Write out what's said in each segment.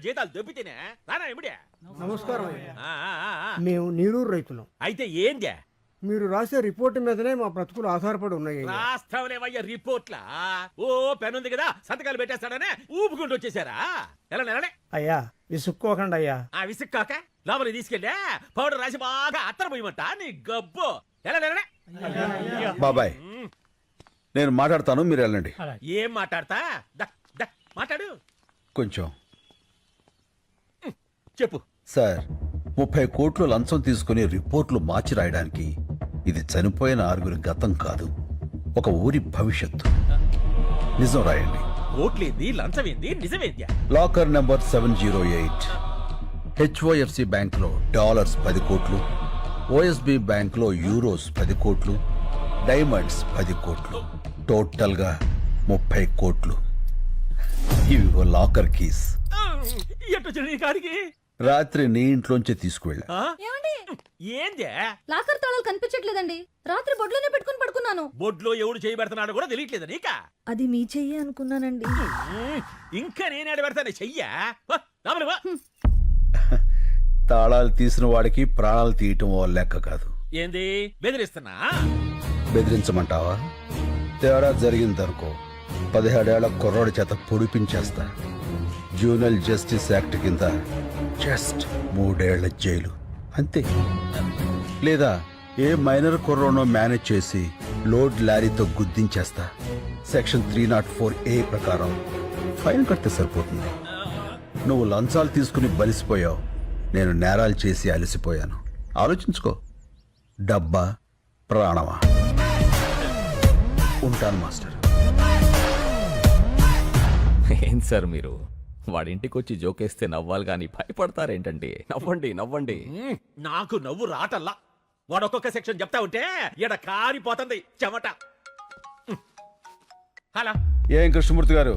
జీతాలు దొబ్బితేనే రానా ఇమిడే. నమస్కారం. ఆ, ఆ, ఆ, ఆ. మేము నీరూరు రైతులం. అయితే ఏందే మీరు రాసే రిపోర్టు మీదనే మా బ్రతుకులు ఆధారపడి ఉన్నాయి. రాస్తావులేవయ్య రిపోర్ట్లా? ఓ పెనుంది కదా సంతకాలు పెట్టేస్తాడనే ఊపుకుంటూ వచ్చేసారా? ఎలా నెలనే అయ్యా విసుక్కోకండి అయ్యా. ఆ విసుక్కాక లోపలికి తీసుకెళ్ళా పౌడర్ రాసి బాగా అత్తర పోయమంట నీ గబ్బు. ఎలా నెలనే బాబాయ్ నేను మాట్లాడతాను, మీరు వెళ్ళండి. ఏం మాట్లాడతా? మాట్లాడు కొంచెం చెప్పు. సార్ 30 కోట్లు లంచం తీసుకుని రిపోర్ట్లు మార్చి రాయడానికి ఇది చనిపోయిన 6 గతం కాదు, ఒక ఊరి భవిష్యత్తు. నిజం రాయండి. ఓట్లేంది లంచమేంది నిజమేంది? లాకర్ నెంబర్ 708 HOFC బ్యాంక్లో డాలర్స్ 10 కోట్లు, OSB బ్యాంక్లో యూరోస్ 10 కోట్లు, డైమండ్స్ 10 కోట్లు, టోటల్గా 30 కోట్లు. ఇవిగో లాకర్ కీస్. ఎట్టొచ్చిన నీ కాడికి? రాత్రి నీ ఇంట్లోంచి తీసుకువెళ్ళా. ఏమండి ఏందే లాకర్ తాళాలు కనిపించట్లేదండి. రాత్రి బొడ్లోనే పెట్టుకుని పడుకున్నాను. బొడ్లో ఎవడు చేయబెడుతున్నాడో కూడా తెలియట్లేదు నీకా? అది మీ చెయ్యి అనుకున్నానండి. ఇంకా నేనేడ పెడతానే చెయ్యా. రాములు వా. తాళాలు తీసిన వాడికి ప్రాణాలు తీయటం ఓ లెక్క కాదు. ఏంది బెదిరిస్తున్నా? బెదిరించమంటావా? తేడా జరిగిందనుకో 17 ఏళ్ల కుర్రోడి చేత పొడిపించేస్తా. జూనల్ జస్టిస్ యాక్ట్ కింద జస్ట్ 3 ఏళ్ల జైలు అంతే. లేదా ఏ మైనర్ కుర్రోనో మేనేజ్ చేసి లోడ్ లారీతో గుద్దించేస్తా. సెక్షన్ 304A ప్రకారం ఫైన్ కడితే సరిపోతుంది. నువ్వు లంచాలు తీసుకుని బలిసిపోయావు, నేను నేరాలు చేసి అలసిపోయాను. ఆలోచించుకో, డబ్బా ప్రాణమా? ఉంటాను మాస్టర్. ఏం సార్ మీరు వాడింటికి వచ్చి జోకేస్తే నవ్వాలి కానీ భయపడతారేంటండి? నవ్వండి నవ్వండి. నాకు నవ్వు రాటల్లా. వాడొక్కొక్క సెక్షన్ చెప్తా ఉంటే ఎడ కారిపోతుంది చెమట. హలో ఏం కృష్ణమూర్తి గారు,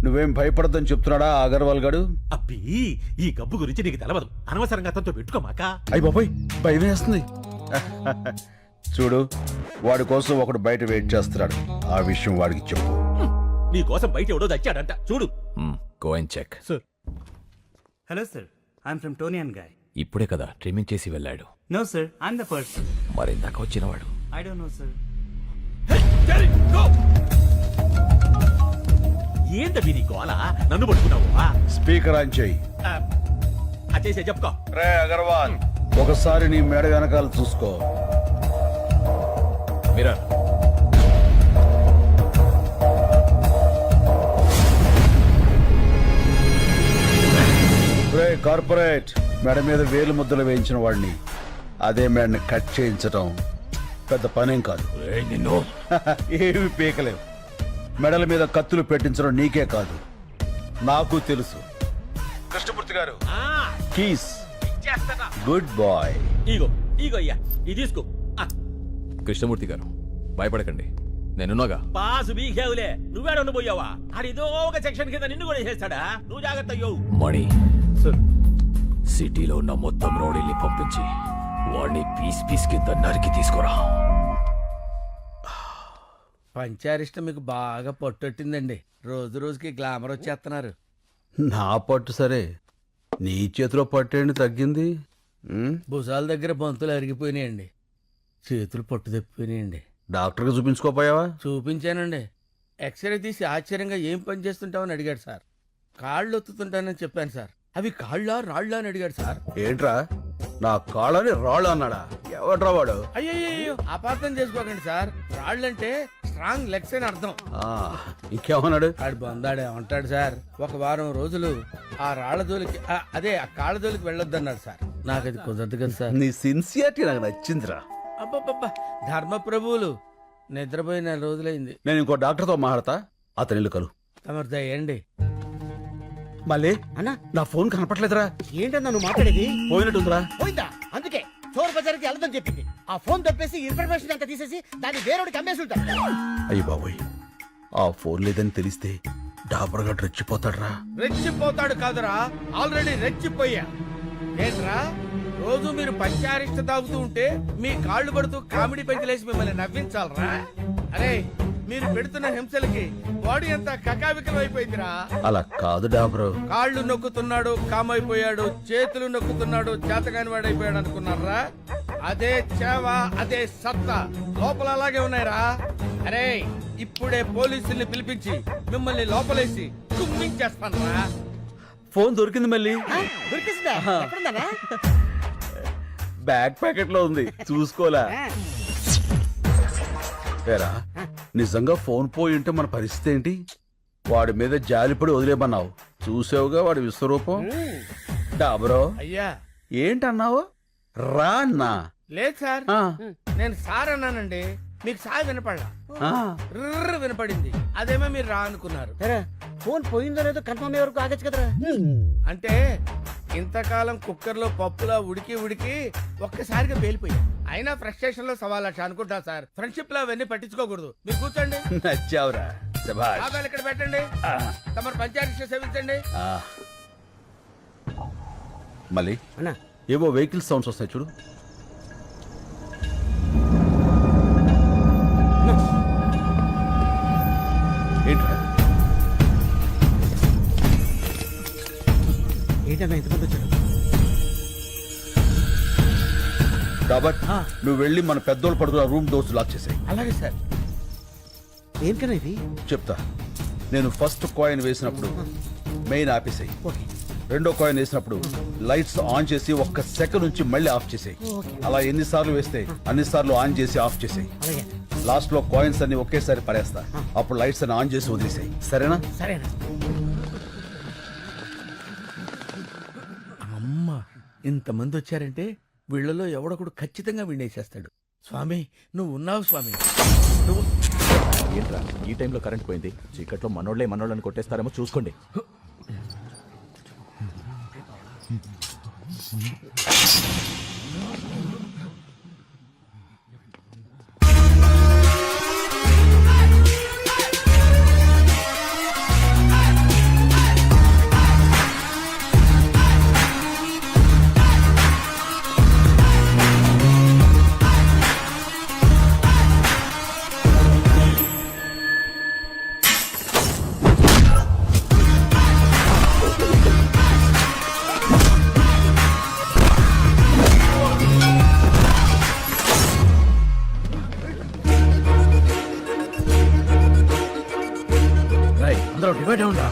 నువ్వేం భయపడద్దని చెప్తున్నాడా అగర్వాల్ గారు? అబ్బి ఈ గబ్బు గురించి నీకు తెలవదు. అనవసరంగా అతనితో పెట్టుకోమాక. అయ్యి బాబాయ్ భయం వేస్తుంది. చూడు, వాడి కోసం ఒకడు బయట వెయిట్ చేస్తున్నాడు. ఆ విషయం వాడికి చెప్పు. నీ కోసం బయట ఎవడో దచ్చాడంట చూడు. Go and check. Hello, sir. I'm from Tony and Guy. ఇప్పుడే కదా ట్రిమ్మింగ్ చేసి వెళ్ళాడు. No, sir. I'm the person. మరి ఇందాక వచ్చినవాడు I don't know, sir. ఏంటవి నీ గోల? నన్ను పట్టుకున్నావు? స్పీకర్ ఆన్ చెయ్యి. చేసే చెప్పుకో. రే అగర్వాల్, ఒకసారి నీ మేడ వెనకాల చూసుకో. మిరర్. రే కార్పొరేట్, మేడ మీద వేలు ముద్దలు వేయించిన వాడిని అదే మేడని కట్ చేయించటం పెద్ద పనేం కాదు. నిన్ను ఏమి పీకలేవు. మెడల మీద కత్తులు పెట్టించడం నీకే కాదు, నాకు తెలుసు. కృష్ణమూర్తి గారు, కీస్. Good boy. ఇగో ఇగో అయ్యా ఇది తీసుకో. కృష్ణమూర్తి గారు భయపడకండి, నేనున్నాగా. పాసు బీకేవులే, నువ్వేడ ఉండిపోయావా? ఆడిదో ఒక సెక్షన్ కింద నిన్ను కూడా చేస్తాడా? నువ్వు జాగ్రత్త అయ్యో. మణి సిటీలో ఉన్న మొత్తం రౌడీల్ని పంపించి వాడిని పీస్ పీస్ కింద నరికి తీసుకురా. పంచారిష్ట మీకు బాగా పట్టొట్టిందండి. రోజు రోజుకి గ్లామర్ వచ్చేస్తున్నారు. నా పట్టు సరే, నీ చేతిలో పట్టేండి తగ్గింది. భుజాల దగ్గర బంతులు అరిగిపోయినాయండి, చేతులు పట్టు తప్పిపోయినాయండి. డాక్టర్కి చూపించుకోపోయావా? చూపించానండి. ఎక్స్రే తీసి ఆశ్చర్యంగా ఏం పని చేస్తుంటావని అడిగాడు సార్. కాళ్ళు ఒత్తుతుంటానని చెప్పాను సార్. అవి కాళ్ళా రాళ్ళా అని అడిగాడు సార్. ఏంట్రా నా కాళ్ళని రాళ్ళు అన్నాడా? ఎవడ్రా వాడు? అయ్యో అపార్థం చేసుకోకండి సార్. రాళ్ళంటే స్ట్రాంగ్ లెగ్స్ అని అర్థం. ఇంకేమన్నాడు? ఆడు బందాడే ఉంటాడు సార్. ఒక వారం రోజులు ఆ రాళ్ల జోలికి అదే ఆ కాళ్ళ జోలికి వెళ్ళొద్దన్నాడు సార్. నాకు అది కుదరదు కదా సార్. నీ సిన్సియారిటీ నాకు నచ్చిందిరా. అబ్బబ్బబ్బా, ధర్మ ప్రభువులు. నిద్రపోయి 4 రోజులైంది. నేను ఇంకో డాక్టర్తో మాట్లాడతా, అతని ఇల్లు కలు. తమరు దయండి. మళ్ళీ అన్నా నా ఫోన్ కనపట్లేదురా. ఏంటన్నా నువ్వు మాట్లాడేది? పోయినట్టుందిరా. పోయిందా? అందుకే చోర్ బజార్కి వెళ్ళదని చెప్పింది. ఆ ఫోన్ తప్పేసి ఇన్ఫర్మేషన్ అంతా తీసేసి దాన్ని వేరేవాడికి అమ్మేసి ఉంటాడు. అయ్యి బాబోయ్, ఆ ఫోన్ లేదని తెలిస్తే డాబర్గా రెచ్చిపోతాడ్రా. రెచ్చిపోతాడు కాదురా, ఆల్రెడీ రెచ్చిపోయా. ఏంట్రా రోజు మీరు పంచారిష్ట తాగుతూ ఉంటే మీ కాళ్ళు పడుతూ కామెడీ పెంచలేసి మిమ్మల్ని నవ్వించాలరా? అరే మీరు పెడుతున్న హింసలకి బాడీ అంతా కకావికలం అయిపోయిందిరా. అలా కాదు డాబ్రో. కాళ్ళు నొక్కుతున్నాడు కామైపోయాడు, చేతులు నొక్కుతున్నాడు చేతగాని వాడైపోయాడు అనుకున్నారా? అదే చేవ, అదే సత్తా లోపల అలాగే ఉన్నాయిరా. అరే ఇప్పుడే పోలీసుల్ని పిలిపించి మిమ్మల్ని లోపలేసి కుమ్మించేస్తానరా. ఫోన్ దొరికింది మళ్ళీ. దొరికిసిందా? ఎక్కడుందన్నా? బ్యాక్ ప్యాకెట్ లో ఉంది, చూసుకోలే. ఏరా, నిజంగా ఫోన్ పోయి ఉంటే మన పరిస్థితి ఏంటి? వాడి మీద జాలిపడి వదిలేమన్నావు, చూసావుగా వాడి విశ్వరూపం. డాబ్రో అయ్యా ఏంటన్నావు? రా అన్నా. లేదు సార్, ఆ, నేను సార్ అన్నానండి, మీకు సార్ వినపడలా, ఆ. ర్ర్ వినపడింది. అదేమో మీరు రా అనుకున్నారు. సరే, ఫోన్ పోయిందో లేదో కన్ఫర్మ్ అయ్యే వరకు ఆగచ్చు కదరా. అంటే ఇంతకాలం కుక్కర్లో పప్పులా ఉడికి ఉడికి ఒక్కసారిగా పేలిపోయాయి. అయినా ఫ్రస్ట్రేషన్ లో 1,00,000 అనుకుంటా సార్. ఫ్రెండ్షిప్ లో అవన్నీ పట్టించుకోకూడదు. మీరు కూర్చోండి, నచ్చావురా, శభాష్. ఆదాలు ఇక్కడ పెట్టండి, తమరు పంచాయతీ సేవించండి. ఆ. మళ్ళీ అన్నా ఏవో వెహికల్ సౌండ్స్ వస్తాయి చూడు. ఏంట్రా? ఏంటన్నా ఇంతమంది వచ్చారు? కాబట్టి నువ్వు వెళ్ళి మన పెద్దోళ్ళు పడుకున్న రూమ్ డోర్స్ లాక్ చేసాయి. అలాగే సార్. ఏంటన్నా ఇది? చెప్తా. నేను ఫస్ట్ కాయిన్ వేసినప్పుడు మెయిన్ ఆపేసాయి. ఓకే రెండో కాయిన్ వేసినప్పుడు లైట్స్ ఆన్ చేసి 1 సెకండ్ నుంచి మళ్ళీ ఆఫ్ చేసాయి. అలా ఎన్నిసార్లు వేస్తే అన్నిసార్లు ఆన్ చేసి ఆఫ్ చేసాయి. అలాగే. లాస్ట్ లో కాయిన్స్ అన్ని ఒకేసారి పడేస్తా, అప్పుడు లైట్స్ అన్ని ఆన్ చేసి వదిలేసాయి. సరేనా? సరేనా? అమ్మ, ఇంతమంది వచ్చారంటే వీళ్ళలో ఎవడొకడు ఖచ్చితంగా వినేసేస్తాడు. స్వామి నువ్వు ఉన్నావు స్వామి, నువ్వు. ఏంట్రా ఈ టైంలో కరెంట్ పోయింది? చీకట్లో మనోళ్ళని కొట్టేస్తారేమో చూసుకోండి. అందరూ డివైడ్ అవునా?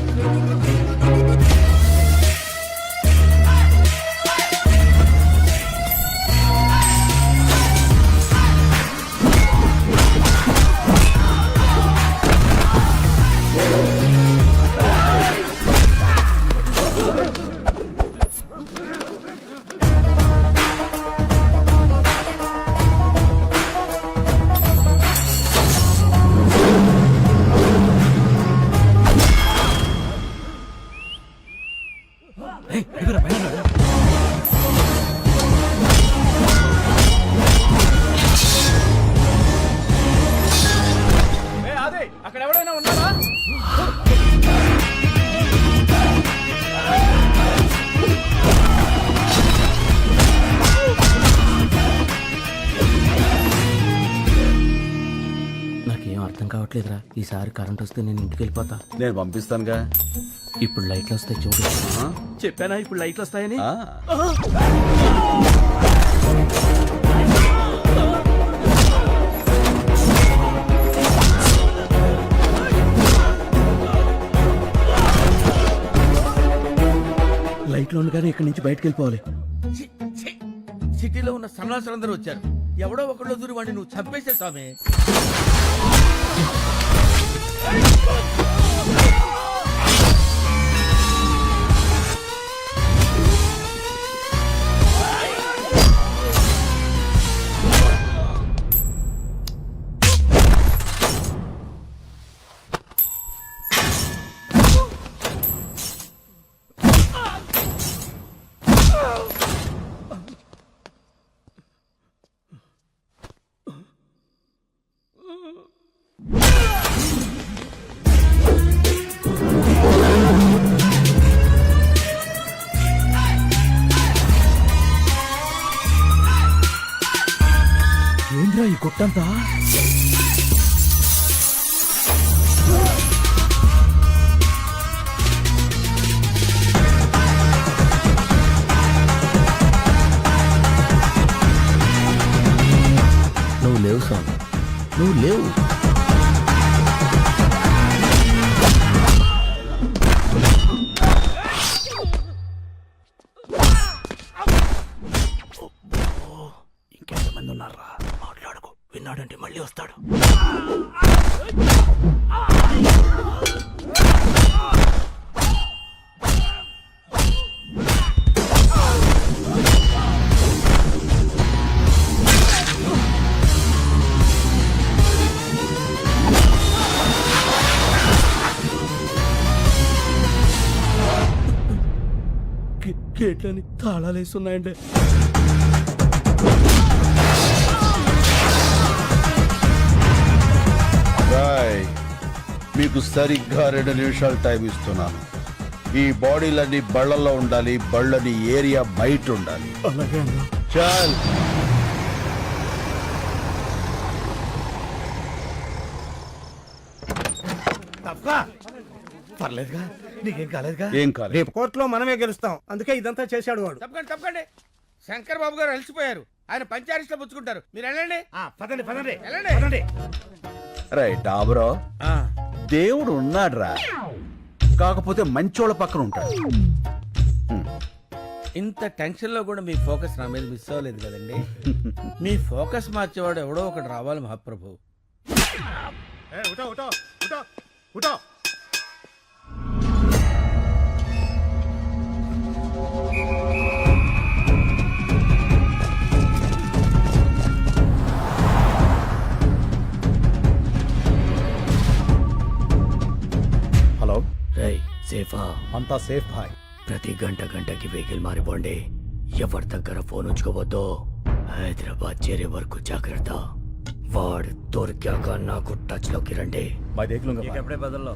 అక్కడ ఎవరైనా ఉన్నారా? నాకేం అర్థం కావట్లేదురా. ఈసారి కరెంట్ వస్తే నేను ఇంటికి వెళ్ళిపోతా. నేను పంపిస్తానుగా. ఇప్పుడు లైట్లు వస్తాయి చూడు. చెప్పానా ఇప్పుడు లైట్లు వస్తాయని? ఆ. లైట్లు ఉండగానే ఇక్కడి నుంచి బయటకు వెళ్ళిపోవాలి. సిటీలో ఉన్న సన్నాసులందరూ వచ్చారు. ఎవడో ఒకళ్ళు దూరి వాడిని నువ్వు చంపేసే స్వామి. ఏంద్రా ఈ గుట్టంతా? నువ్వు లేవు. ఇంకెంతమంది ఉన్నారా? మాట్లాడకు, విన్నాడంటే మళ్ళీ వస్తాడు. గేట్లని తాళాలు వేస్తున్నాయండి. రాయ్, మీకు సరిగ్గా 2 నిమిషాలు టైం ఇస్తున్నాను. ఈ బాడీలన్నీ బళ్ళల్లో ఉండాలి, బళ్ళని ఏరియా బయట ఉండాలి. అలాగే అన్నా. చాల్. పర్లేదుగా, నీకేం కాలేదుగా? ఏం కాదు. రేపు కోర్టులో మనమే గెలుస్తాం, అందుకే ఇదంతా చేశాడు వాడు. తప్పకండి తప్పకండి. శంకర్ బాబు గారు అలసిపోయారు. ఆయన పంచారిస్ట్లో పుచ్చుకుంటారు. మీరు వెళ్ళండి. పదండి పదండి వెళ్ళండి. పదండి. రైట్ ఆబ్రో, దేవుడు ఉన్నాడ్రా, కాకపోతే మంచోళ్ళ పక్కన ఉంటాడు. ఇంత టెన్షన్ లో కూడా మీ ఫోకస్ నా మీద మిస్ అవ్వలేదు కదండి. మీ ఫోకస్ మార్చేవాడు ఎవడో ఒకటి రావాలి మహాప్రభు. హలో, రేయ్ సేఫా? అంతా సేఫ్ భాయ్. ప్రతి గంటకి వెహికల్ మారిపోండి. ఎవరి దగ్గర ఫోన్ ఉంచుకోవద్దు. హైదరాబాద్ చేరే వరకు జాగ్రత్త. వాడు దొరికాక నాకు టచ్ లోకి రండి. ఎప్పుడే బదుల్లో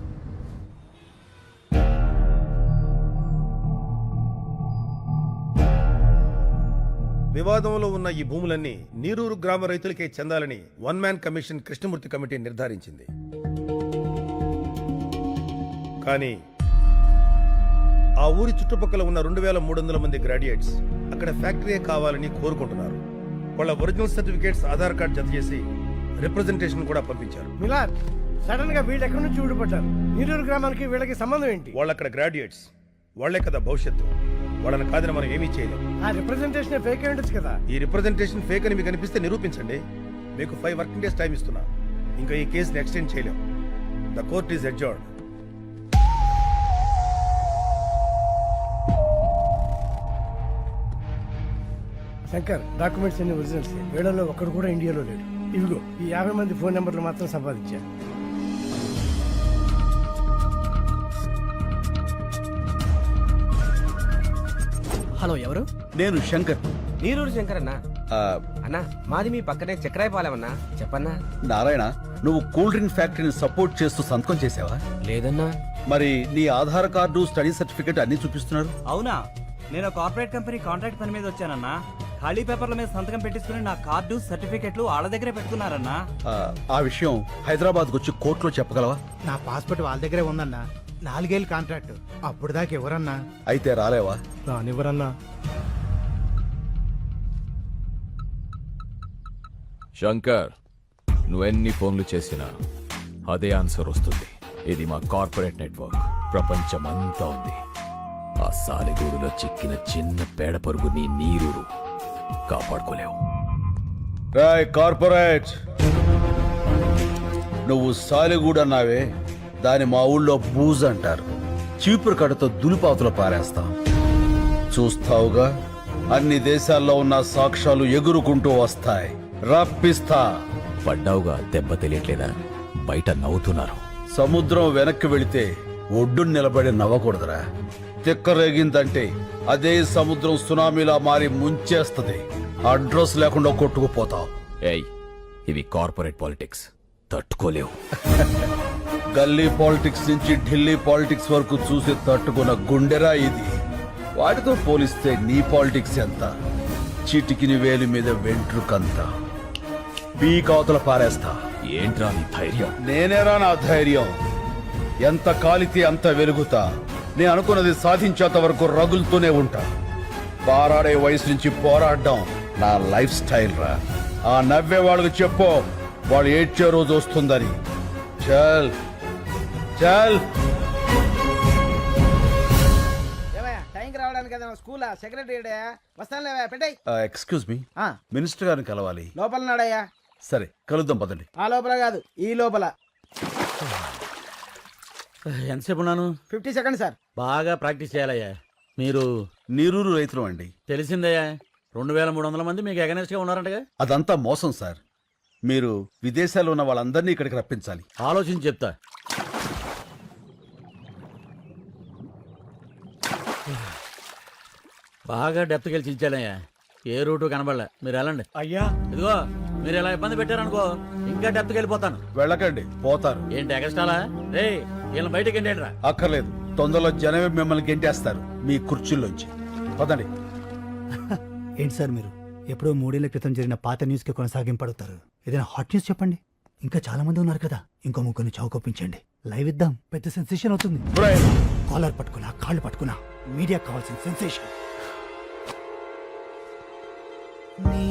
వివాదంలో ఉన్న ఈ భూములన్నీ నీరూరు గ్రామ రైతులకే చెందాలని 1 మ్యాన్ కమిషన్ కృష్ణమూర్తి కమిటీ నిర్ధారించింది. కానీ ఆ ఊరి చుట్టుపక్కల ఉన్న 2300 మంది గ్రాడ్యుయేట్స్ అక్కడ ఫ్యాక్టరీ కావాలని కోరుకుంటున్నారు. వాళ్ళ ఒరిజినల్ సర్టిఫికేట్స్, ఆధార్ కార్డ్ జత చేసి రిప్రజెంటేషన్ కూడా పంపించారు. మిలాద్, సడన్ గా వీళ్ళు ఎక్కడి నుంచి ఊడిపడ్డారు? నీరూరు గ్రామానికి వీళ్ళకి సంబంధం ఏంటి? వాళ్ళు అక్కడ గ్రాడ్యుయేట్స్, వాళ్లే కదా భవిష్యత్తు. వాళ్ళని కాదని మనం ఏమీ చేయలేం. ఆ రిప్రజెంటేషన్ ఫేక్ అయి ఉండొచ్చు కదా. ఈ రిప్రజెంటేషన్ ఫేక్ అని మీకు అనిపిస్తే నిరూపించండి. మీకు 5 వర్కింగ్ డేస్ టైం ఇస్తున్నా. ఇంకా ఈ కేసుని ఎక్స్టెండ్ చేయలేం. The court is adjourned. Shankar, documents అన్ని ఒరిజినల్స్. వీళ్ళలో ఒక్కడు కూడా ఇండియాలో లేడు. ఇవిగో ఈ 50 మంది ఫోన్ నెంబర్లు మాత్రం సంపాదించా. హలో, ఎవరు? నేను శంకర్. నీరూరు శంకర్ అన్నా. ఆ, అన్నా, మాది మీ పక్కనే చక్రాయపాలెమన్నా. చెప్పన్నా. నారాయణ, నువ్వు కూల్ డ్రింక్ ఫ్యాక్టరీని సపోర్ట్ చేస్తూ సంతకం చేసావా? లేదన్నా. మరి నీ ఆధార్ కార్డు, స్టడీ సర్టిఫికేట్ అన్ని చూపిస్తున్నారు. అవునా? నేను కార్పొరేట్ కంపెనీ కాంట్రాక్ట్ పని మీద వచ్చానన్నా. ఖాళీ పేపర్ల మీద సంతకం పెట్టించుకుని నా కార్డు, సర్టిఫికెట్లు వాళ్ళ దగ్గరే పెట్టుకున్నారన్నా. ఆ విషయం హైదరాబాద్కు వచ్చి కోర్టులో చెప్పగలవా? నా పాస్పోర్ట్ వాళ్ళ దగ్గరే ఉందన్నా. 4 ఏళ్ళ కాంట్రాక్ట్. అప్పుడు దాకా ఎవరన్నా అయితే రాలేవా? రానివ్వరన్నా. శంకర్, నువ్వెన్ని ఫోన్లు చేసినా అదే ఆన్సర్ వస్తుంది. ఇది మా కార్పొరేట్ నెట్వర్క్, ప్రపంచమంతా ఉంది. ఆ సాలిగూడులో చిక్కిన చిన్న పేడ పరుగు నీ నీరూరు కాపాడుకోలేవు. రాయ్ కార్పొరేట్, నువ్వు సాలిగూడు అన్నావే, దాని మా ఊళ్ళో బూజ్ అంటారు. చీపురు కడతో దులిపాతులు పారేస్తాం. చూస్తావుగా, అన్ని దేశాల్లో ఉన్న సాక్ష్యాలు ఎగురుకుంటూ వస్తాయి. రప్పిస్తా. పడ్డావుగా, దెబ్బ తెలియట్లేదా? బయట నవ్వుతున్నారు. సముద్రం వెనక్కి వెళితే ఒడ్డు నిలబడి నవ్వకూడదురా. తిక్కరేగిందంటే అదే సముద్రం సునామీలా మారి ముంచేస్తది. అడ్రస్ లేకుండా కొట్టుకుపోతావు. ఏయ్, ఇవి కార్పొరేట్ పాలిటిక్స్, తట్టుకోలేవు. గల్లీ పాలిటిక్స్ నుంచి ఢిల్లీ పాలిటిక్స్ వరకు చూసి తట్టుకున్న గుండెరా ఇది. వాటితో పోలిస్తే నీ పాలిటిక్స్ ఎంత? చిటికిని వేలి మీద వెంట్రుకంత. పీకావతల పారేస్తా. ఏంట్రా నీ ధైర్యం? నేనేరా నా ధైర్యం. ఎంత కాలితే అంత వెలుగుతా. నేను అనుకున్నది సాధించేంత వరకు రగులుతూనే ఉంటా. పారాడే వయసు నుంచి పోరాడడం నా లైఫ్ స్టైల్ రా. ఆ నవ్వే వాళ్ళకి చెప్పు, వాళ్ళు ఏడ్చే రోజు వస్తుందని. చల్ చల్. టైంకి రావడానికి కదా స్కూల్ సెక్రటరీ వస్తాను లేవా పెట్టాయి. ఎక్స్క్యూజ్ మీ, మినిస్టర్ గారిని కలవాలి. లోపల నాడయ్యా. సరే కలుద్దాం పదండి. ఆ లోపల కాదు ఈ లోపల. ఎంతసేపు ఉన్నాను? 50 సెకండ్ సార్. బాగా ప్రాక్టీస్ చేయాలయ్యా. మీరు నీరూరు రైతులు అండి. తెలిసిందయ్యా, 2300 మంది మీకు అగనెస్ట్ గా ఉన్నారంటగా. అదంతా మోసం సార్. మీరు విదేశాల్లో ఉన్న వాళ్ళందరినీ ఇక్కడికి రప్పించాలి. ఆలోచించి చెప్తా. బాగా డెప్త్కి వెళ్ళి చించాలయ్యా. ఏ రూటు కనబడలే. మీరు వెళ్ళండి. అయ్యా ఇదిగో మీరు ఇలా ఇబ్బంది పెట్టారనుకో ఇంకా డెప్త్కి వెళ్ళిపోతాను. వెళ్ళకండి, పోతారు. ఏంటి ఎగస్టాలా? రే వీళ్ళని బయటకి ఎండేట్రా. అక్కర్లేదు, తొందరలో జనమే మిమ్మల్ని గెంటేస్తారు మీ కుర్చీల్లోంచి. పదండి. ఏంటి సార్ మీరు ఎప్పుడో 3 ఏళ్ల క్రితం జరిగిన పాత న్యూస్ కి కొనసాగింపడుతారు? ఏదైనా హాట్ న్యూస్ చెప్పండి. ఇంకా చాలా మంది ఉన్నారు కదా, ఇంకో ముగ్గురిని చౌకొప్పించండి. లైవ్ ఇద్దాం, పెద్ద సెన్సేషన్ అవుతుంది. కాలర్ పట్టుకున్నా కాళ్ళు పట్టుకున్నా మీడియా కావాల్సిన సెన్సేషన్.